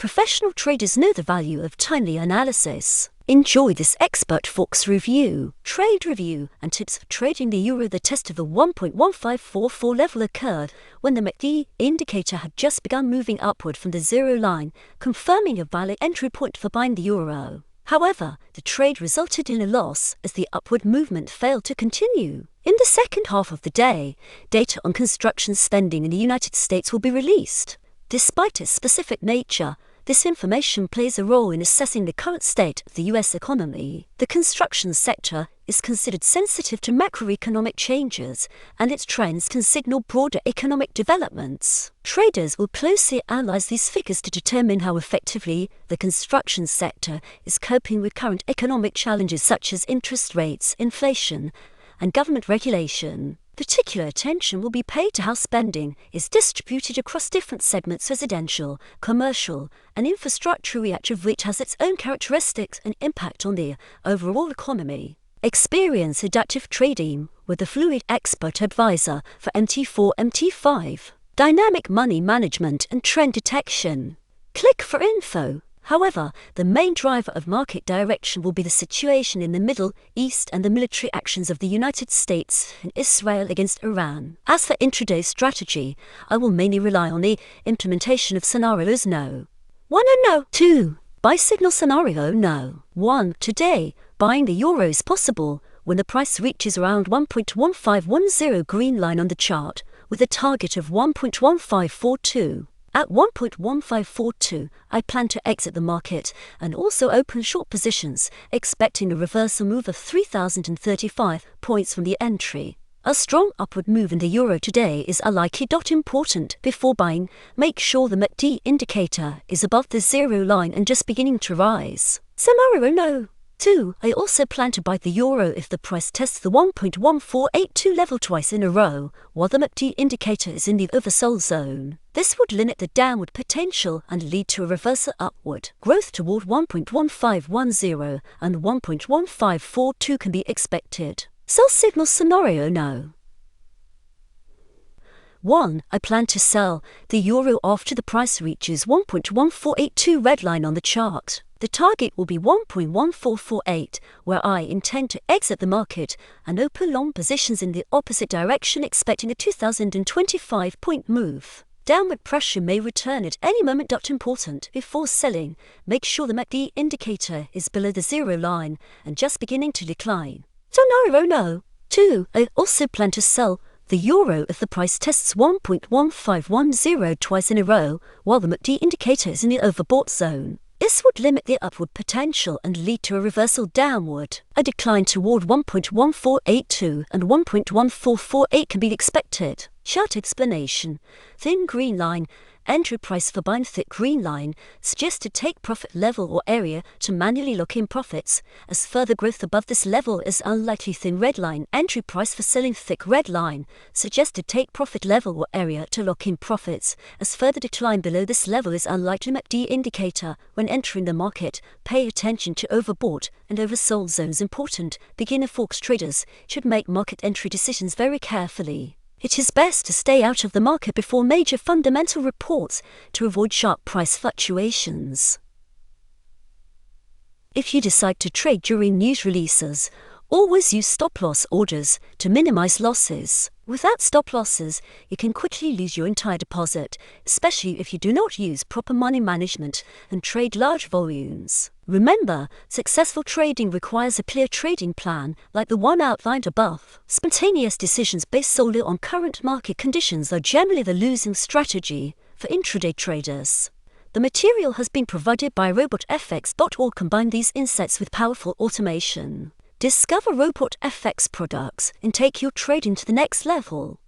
Professional traders know the value of timely analysis. Enjoy this expert Forex review, trade review, and tips for trading the euro. The test of the 1.1544 level occurred when the MACD indicator had just begun moving upward from the zero line, confirming a valid entry point for buying the euro. However, the trade resulted in a loss as the upward movement failed to continue. In the second half of the day, data on construction spending in the United States will be released. Despite its specific nature, this information plays a role in assessing the current state of the U.S. economy. The construction sector is considered sensitive to macroeconomic changes, and its trends can signal broader economic developments. Traders will closely analyze these figures to determine how effectively the construction sector is coping with current economic challenges such as interest rates, inflation, and government regulation. Particular attention will be paid to how spending is distributed across different segments: residential, commercial, and infrastructure, each of which has its own characteristics and impact on the overall economy. Experience adaptive trading with the Fluid Expert Advisor for MT4, MT5. Dynamic money management and trend detection. Click for info. However, the main driver of market direction will be the situation in the Middle East and the military actions of the United States and Israel against Iran. As for intraday strategy, I will mainly rely on the implementation of scenarios no. 1 and no. 2. Buy signal scenario no. 1. Today, buying the euro is possible when the price reaches around 1.1510 green line on the chart, with a target of 1.1542. At 1.1542, I plan to exit the market and also open short positions, expecting a reversal move of 3,035 points from the entry. A strong upward move in the euro today is unlikely. Important. Before buying, make sure the MACD indicator is above the zero line and just beginning to rise. Scenario no. 2. I also plan to buy the euro if the price tests the 1.1482 level twice in a row, while the MACD indicator is in the oversold zone. This would limit the downward potential and lead to a reversal upward. Growth toward 1.1510 and 1.1542 can be expected. Sell signal scenario no. 1. I plan to sell the euro after the price reaches 1.1482 red line on the chart. The target will be 1.1448, where I intend to exit the market and open long positions in the opposite direction, expecting a 2025-point move. Downward pressure may return at any moment. Important. Before selling, make sure the MACD indicator is below the zero line and just beginning to decline. Scenario no. 2. I also plan to sell the euro if the price tests 1.1510 twice in a row, while the MACD indicator is in the overbought zone. This would limit the upward potential and lead to a reversal downward. A decline toward 1.1482 and 1.1448 can be expected. Chart explanation. Thin green line. Entry price for buying thick green line suggests to take profit level or area to manually lock in profits, as further growth above this level is unlikely. Thin red line. Entry price for selling thick red line suggests to take profit level or area to lock in profits, as further decline below this level is unlikely. MACD indicator. When entering the market, pay attention to overbought and oversold zones. Important. Beginner Forex traders should make market entry decisions very carefully. It is best to stay out of the market before major fundamental reports to avoid sharp price fluctuations. If you decide to trade during news releases, always use stop-loss orders to minimize losses. Without stop losses, you can quickly lose your entire deposit, especially if you do not use proper money management and trade large volumes. Remember, successful trading requires a clear trading plan, like the one outlined above. Spontaneous decisions based solely on current market conditions are generally the losing strategy for intraday traders. The material has been provided by robotfx.org. Combine these insights with powerful automation. Discover RobotFX products and take your trading to the next level.